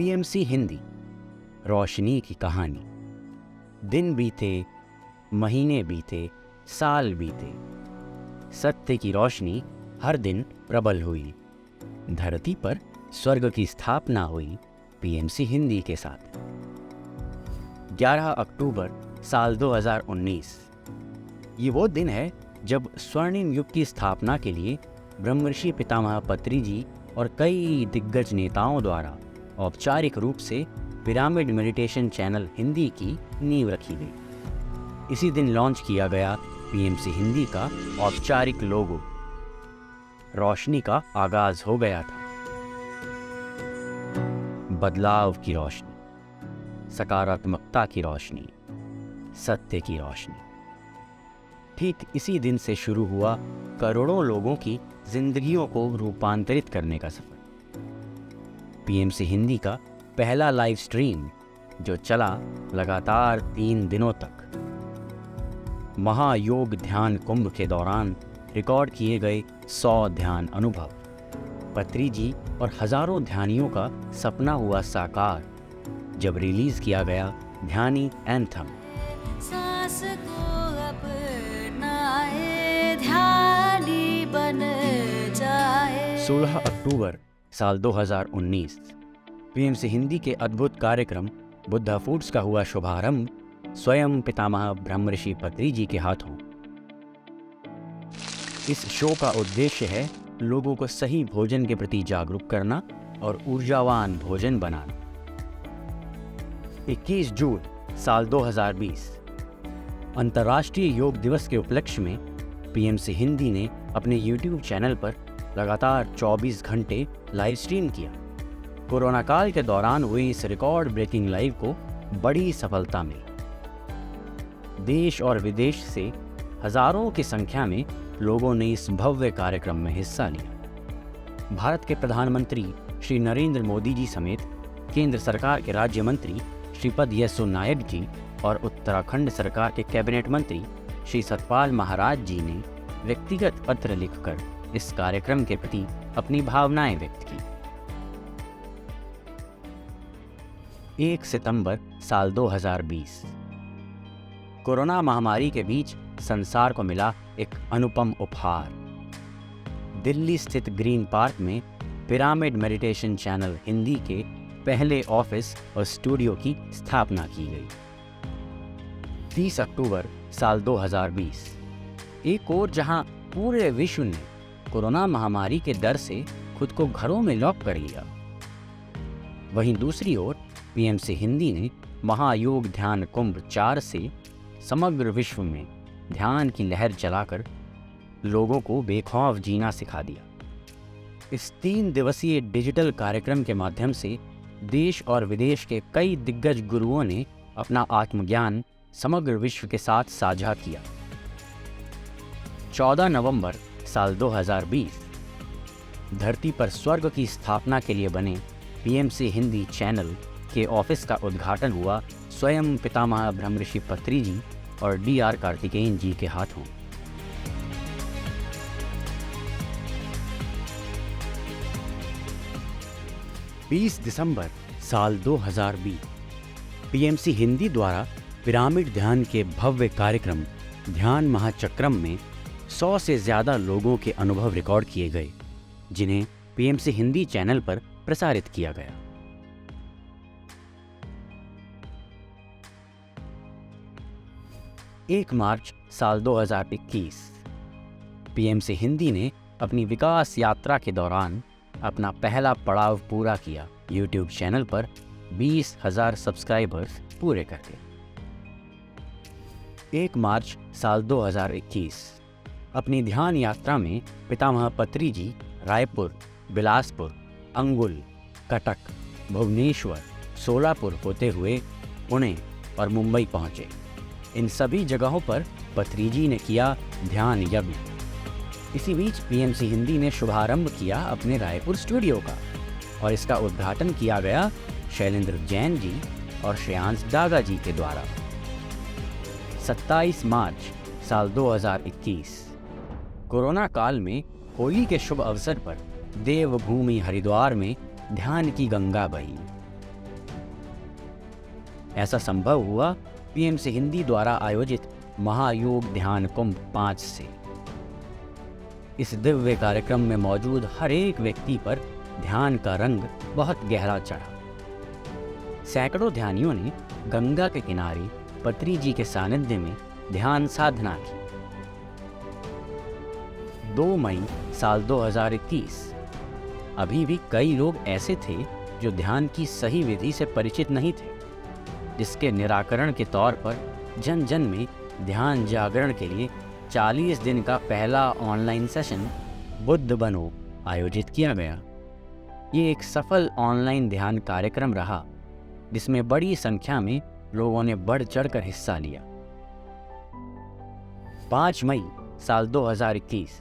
PMC Hindi, रोशनी की कहानी। दिन बीते, महीने बीते, साल बीते, सत्य की रोशनी हर दिन प्रबल हुई। धरती पर स्वर्ग की स्थापना हुई पीएमसी हिंदी के साथ। 11 अक्टूबर साल 2019 ये वो दिन है जब स्वर्णिम युग की स्थापना के लिए ब्रह्मर्षि पितामह पत्री जी और कई दिग्गज नेताओं द्वारा औपचारिक रूप से पिरामिड मेडिटेशन चैनल हिंदी की नींव रखी गई। इसी दिन लॉन्च किया गया पीएमसी हिंदी का औपचारिक लोगो। रोशनी का आगाज हो गया था। बदलाव की रोशनी, सकारात्मकता की रोशनी, सत्य की रोशनी। ठीक इसी दिन से शुरू हुआ करोड़ों लोगों की जिंदगियों को रूपांतरित करने का सफर। पीएमसी हिंदी का पहला लाइव स्ट्रीम जो चला लगातार 3 दिनों तक। महायोग ध्यान कुंभ के दौरान रिकॉर्ड किए गए 100 ध्यान अनुभव, पत्री जी और हजारों ध्यानियों का सपना हुआ साकार जब रिलीज किया गया ध्यानी एंथम। सांस को अपनाए, ध्यानी बन जाए। 16 अक्टूबर साल 2019 पीएमसी हिंदी के अद्भुत कार्यक्रम बुद्धा फूड्स का हुआ शुभारंभ स्वयं पितामह ब्रह्मर्षि पत्री जी के हाथों। इस शो का उद्देश्य है लोगों को सही भोजन के प्रति जागरूक करना और ऊर्जावान भोजन बनाना। 21 जून साल 2020 अंतर्राष्ट्रीय योग दिवस के उपलक्ष्य में पीएमसी हिंदी ने अपने YouTube चैनल पर लगातार 24 घंटे लाइव स्ट्रीम किया। कोरोना काल के दौरान हुई इस रिकॉर्ड ब्रेकिंग लाइव को बड़ी सफलता मिली। देश और विदेश से हजारों की संख्या में लोगों ने इस भव्य कार्यक्रम में हिस्सा लिया। भारत के प्रधानमंत्री श्री नरेंद्र मोदी जी समेत केंद्र सरकार के राज्य मंत्री श्रीपद येसो नायक जी और उत्तराखंड सरकार के कैबिनेट मंत्री श्री सतपाल महाराज जी ने व्यक्तिगत पत्र लिखकर इस कार्यक्रम के प्रति अपनी भावनाएं व्यक्त की। 1 सितंबर साल 2020 कोरोना महामारी के बीच संसार को मिला एक अनुपम उपहार। दिल्ली स्थित ग्रीन पार्क में पिरामिड मेडिटेशन चैनल हिंदी के पहले ऑफिस और स्टूडियो की स्थापना की गई। 30 अक्टूबर साल 2020 एक और जहां पूरे विश्व ने कोरोना महामारी के डर से खुद को घरों में लॉक कर लिया, वहीं दूसरी ओर पीएमसी हिंदी ने महायोग ध्यान कुंभ 4 से समग्र विश्व में ध्यान की लहर चलाकर लोगों को बेखौफ जीना सिखा दिया। इस 3 दिवसीय डिजिटल कार्यक्रम के माध्यम से देश और विदेश के कई दिग्गज गुरुओं ने अपना आत्मज्ञान समग्र विश्व के साथ साझा किया। 14 नवंबर साल 2020 धरती पर स्वर्ग की स्थापना के लिए बने पीएमसी हिंदी चैनल के ऑफिस का उद्घाटन हुआ स्वयं पितामह ब्रह्मर्षि पत्री जी और DR कार्तिकेयन जी के हाथों। बीस दिसंबर साल 2020 पीएमसी हिंदी द्वारा पिरामिड ध्यान के भव्य कार्यक्रम ध्यान महाचक्रम में 100 से ज्यादा लोगों के अनुभव रिकॉर्ड किए गए, जिन्हें पीएमसी हिंदी चैनल पर प्रसारित किया गया। एक मार्च साल 2021 पीएमसी हिंदी ने अपनी विकास यात्रा के दौरान अपना पहला पड़ाव पूरा किया। YouTube चैनल पर 20,000 सब्सक्राइबर्स पूरे करके। 1 मार्च साल 2021 अपनी ध्यान यात्रा में पितामह पत्री जी रायपुर, बिलासपुर, अंगुल, कटक, भुवनेश्वर, सोलापुर होते हुए पुणे और मुंबई पहुंचे। इन सभी जगहों पर पत्री जी ने किया ध्यान यज्ञ। इसी बीच पीएमसी हिंदी ने शुभारंभ किया अपने रायपुर स्टूडियो का और इसका उद्घाटन किया गया शैलेंद्र जैन जी और श्रेयांश डागा जी के द्वारा। 27 मार्च साल 2021 कोरोना काल में होली के शुभ अवसर पर देवभूमि हरिद्वार में ध्यान की गंगा बही। ऐसा संभव हुआ पीएमसी हिंदी द्वारा आयोजित महायोग ध्यान कुंभ 5 से। इस दिव्य कार्यक्रम में मौजूद हर एक व्यक्ति पर ध्यान का रंग बहुत गहरा चढ़ा। सैकड़ों ध्यानियों ने गंगा के किनारे पत्री जी के सानिध्य में ध्यान साधना की। 2 मई साल 2021। अभी भी कई लोग ऐसे थे जो ध्यान की सही विधि से परिचित नहीं थे, जिसके निराकरण के तौर पर जन जन में ध्यान जागरण के लिए 40 दिन का पहला ऑनलाइन सेशन बुद्ध बनो आयोजित किया गया। ये एक सफल ऑनलाइन ध्यान कार्यक्रम रहा, जिसमें बड़ी संख्या में लोगों ने बढ़ चढ़कर हिस्सा लिया। 5 मई साल 2021।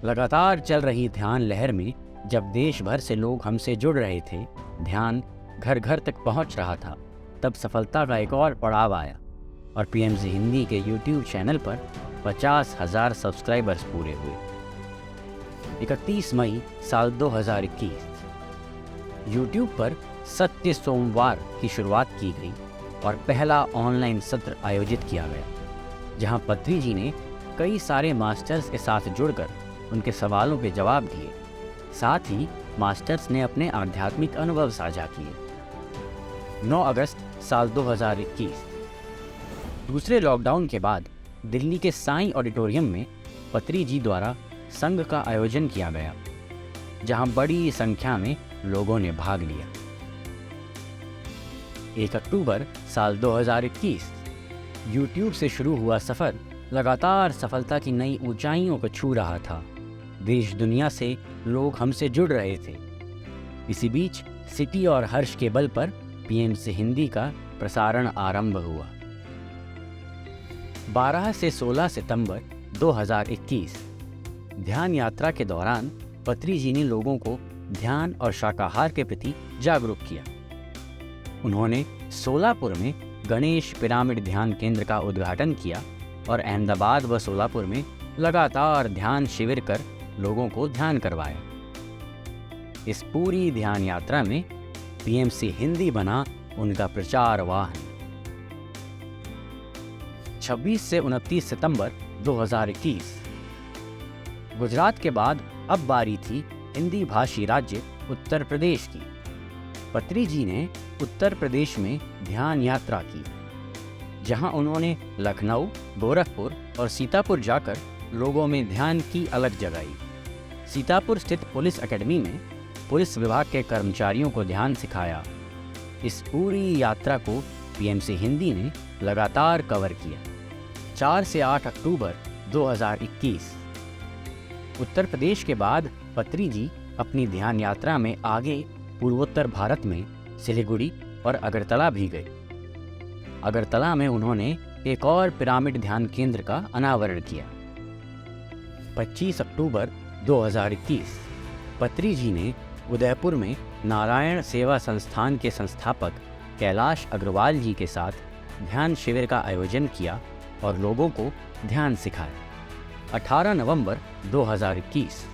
लगातार चल रही ध्यान लहर में जब देश भर से लोग हमसे जुड़ रहे थे, ध्यान घर घर तक पहुंच रहा था, तब सफलता का एक और पड़ाव आया और पीएमसी हिंदी के YouTube चैनल पर 50,000 सब्सक्राइबर्स पूरे हुए। 31 मई साल 2021। YouTube पर सत्य सोमवार की शुरुआत की गई और पहला ऑनलाइन सत्र आयोजित किया गया, जहां पत्री जी ने कई सारे मास्टर्स के साथ जुड़कर उनके सवालों के जवाब दिए। साथ ही मास्टर्स ने अपने आध्यात्मिक अनुभव साझा किए। 9 अगस्त साल 2021। दूसरे लॉकडाउन के बाद दिल्ली के साईं ऑडिटोरियम में पत्री जी द्वारा संघ का आयोजन किया गया, जहां बड़ी संख्या में लोगों ने भाग लिया। 1 अक्टूबर साल 2021। YouTube से शुरू हुआ सफर लगातार सफलता की नई ऊंचाइयों को छू रहा था। देश दुनिया से लोग हमसे जुड़ रहे थे। इसी बीच सिटी और हर्ष के बल पर पीएमसी हिंदी का प्रसारण आरंभ हुआ। 12 से 16 सितंबर 2021। ध्यान यात्रा के दौरान पत्री जी ने लोगों को ध्यान और शाकाहार के प्रति जागरूक किया। उन्होंने सोलापुर में गणेश पिरामिड ध्यान केंद्र का उद्घाटन किया और अहमदाबाद व सोलापुर में लगातार ध्यान शिविर कर लोगों को ध्यान करवाया। इस पूरी ध्यान यात्रा में पीएमसी हिंदी बना उनका प्रचार वाहन। 26 से 29 सितंबर 2021। गुजरात के बाद अब बारी थी हिंदी भाषी राज्य उत्तर प्रदेश की। पत्री जी ने उत्तर प्रदेश में ध्यान यात्रा की, जहां उन्होंने लखनऊ, गोरखपुर और सीतापुर जाकर लोगों में ध्यान की अलग जगाई। सीतापुर स्थित पुलिस एकेडमी में पुलिस विभाग के कर्मचारियों को ध्यान सिखाया। इस पूरी यात्रा को पीएमसी हिंदी ने लगातार कवर किया। 4 से 8 अक्टूबर 2021। उत्तर प्रदेश के बाद पत्री जी अपनी ध्यान यात्रा में आगे पूर्वोत्तर भारत में सिलीगुड़ी और अगरतला भी गए। अगरतला में उन्होंने एक और पिरामिड ध्यान केंद्र का अनावरण किया। 25 अक्टूबर 2021। पत्री जी ने उदयपुर में नारायण सेवा संस्थान के संस्थापक कैलाश अग्रवाल जी के साथ ध्यान शिविर का आयोजन किया और लोगों को ध्यान सिखाया। 18 नवंबर 2021।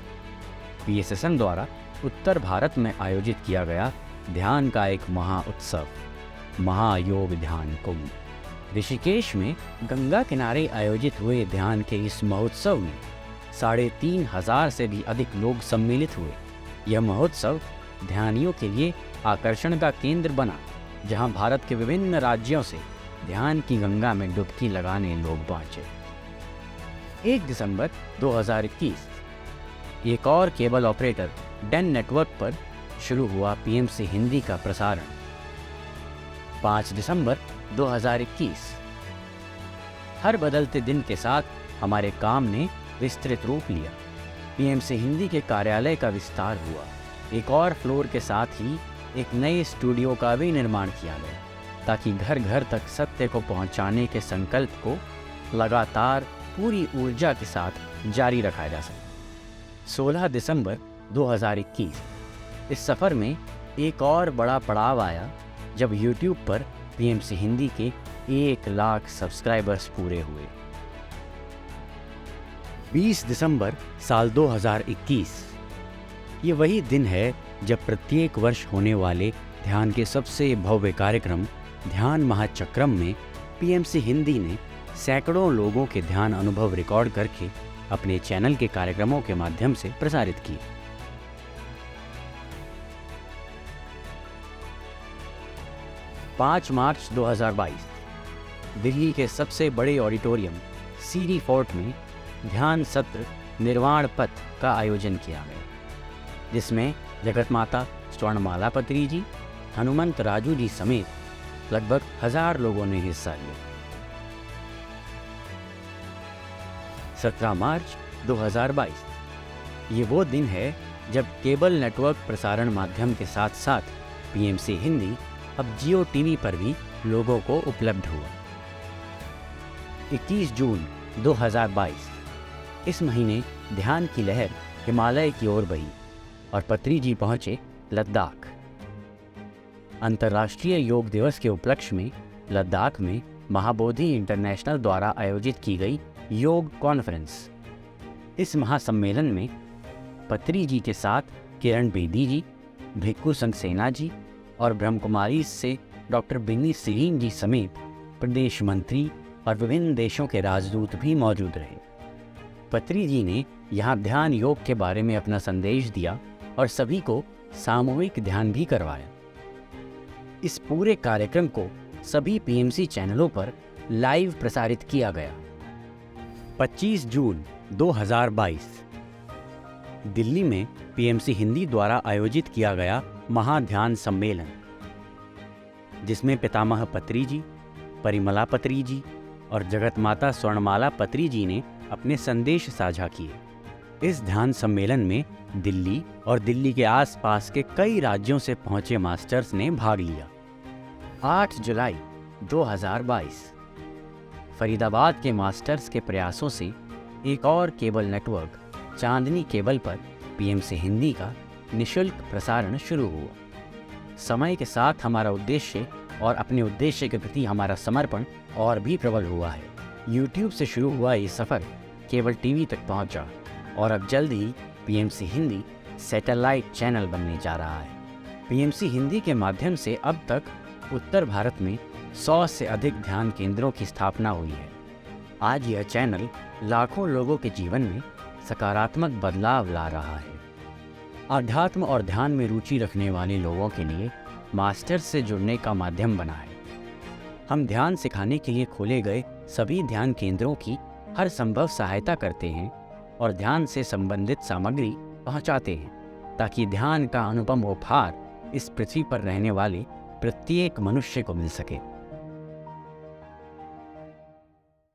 पीएसएसएम द्वारा उत्तर भारत में आयोजित किया गया ध्यान का एक महाउत्सव, महायोग ध्यान कुंभ। ऋषिकेश में गंगा किनारे आयोजित हुए ध्यान के इस महोत्सव में 3,500 से भी अधिक लोग सम्मिलित हुए। यह महोत्सव ध्यानियों के लिए आकर्षण का केंद्र बना, जहां भारत के विभिन्न राज्यों से ध्यान की गंगा में डुबकी लगाने लोग पहुंचे। 1 दिसंबर 2021। एक और केबल ऑपरेटर डेन नेटवर्क पर शुरू हुआ पीएमसी हिंदी का प्रसारण। 5 दिसंबर 2021। हर बदलते दिन के साथ हमारे काम ने विस्तृत रूप लिया। पीएमसी हिंदी के कार्यालय का विस्तार हुआ। एक और फ्लोर के साथ ही एक नए स्टूडियो का भी निर्माण किया गया, ताकि घर घर तक सत्य को पहुंचाने के संकल्प को लगातार पूरी ऊर्जा के साथ जारी रखा जा सके। 16 दिसंबर 2021। इस सफ़र में एक और बड़ा पड़ाव आया जब YouTube पर पीएमसी हिंदी के 1 लाख सब्सक्राइबर्स पूरे हुए। 20 दिसंबर साल 2021। ये वही दिन है जब प्रत्येक वर्ष होने वाले ध्यान के सबसे भव्य कार्यक्रम ध्यान महाचक्रम में पीएमसी हिंदी ने सैकड़ों लोगों के ध्यान अनुभव रिकॉर्ड करके अपने चैनल के कार्यक्रमों के माध्यम से प्रसारित किए। पाँच मार्च 2022 दिल्ली के सबसे बड़े ऑडिटोरियम सीरी फोर्ट में ध्यान सत्र निर्वाण पथ का आयोजन किया गया, जिसमें जगत माता स्वर्णमाला पत्री जी, हनुमंत राजू जी समेत लगभग 1000 लोगों ने हिस्सा लिया। 17 मार्च 2022 ये वो दिन है जब केबल नेटवर्क प्रसारण माध्यम के साथ साथ पीएमसी हिंदी अब जियो टीवी पर भी लोगों को उपलब्ध हुआ। 21 जून 2022 इस महीने ध्यान की लहर हिमालय की ओर बही और पत्री जी पहुंचे लद्दाख। अंतर्राष्ट्रीय योग दिवस के उपलक्ष्य में लद्दाख में महाबोधि इंटरनेशनल द्वारा आयोजित की गई योग कॉन्फ्रेंस। इस महासम्मेलन में पत्री जी के साथ किरण बेदी जी, भिक्खू संगसेना जी और ब्रह्मकुमारी से डॉक्टर बिन्नी सिरीन जी समेत प्रदेश मंत्री और विभिन्न देशों के राजदूत भी मौजूद रहे। पत्री जी ने यहाँ ध्यान योग के बारे में अपना संदेश दिया और सभी को सामूहिक ध्यान भी करवाया। इस पूरे कार्यक्रम को सभी पीएमसी चैनलों पर लाइव प्रसारित किया गया। 25 जून 2022 दिल्ली में पीएमसी हिंदी द्वारा आयोजित किया गया महाध्यान सम्मेलन, जिसमें पितामह पत्री जी, परिमला पत्री जी और जगत माता स्वर्णमाला पत्री जी ने अपने संदेश साझा किए। इस ध्यान सम्मेलन में दिल्ली और दिल्ली के आसपास के कई राज्यों से पहुंचे मास्टर्स ने भाग लिया। 8 जुलाई 2022 फरीदाबाद के मास्टर्स के प्रयासों से एक और केबल नेटवर्क चांदनी केबल पर पीएमसी हिंदी का निःशुल्क प्रसारण शुरू हुआ। समय के साथ हमारा उद्देश्य और अपने उद्देश्य के प्रति हमारा समर्पण और भी प्रबल हुआ है। YouTube से शुरू हुआ ये सफ़र केबल टीवी तक पहुंचा और अब जल्द ही पीएमसी हिंदी सैटेलाइट चैनल बनने जा रहा है। पीएमसी हिंदी के माध्यम से अब तक उत्तर भारत में 100 से अधिक ध्यान केंद्रों की स्थापना हुई है। आज यह चैनल लाखों लोगों के जीवन में सकारात्मक बदलाव ला रहा है। आध्यात्म और ध्यान में रुचि रखने वाले लोगों के लिए मास्टर्स से जुड़ने का माध्यम बना है। हम ध्यान सिखाने के लिए खोले गए सभी ध्यान केंद्रों की हर संभव सहायता करते हैं और ध्यान से संबंधित सामग्री पहुंचाते हैं, ताकि ध्यान का अनुपम उपहार इस पृथ्वी पर रहने वाले प्रत्येक मनुष्य को मिल सके।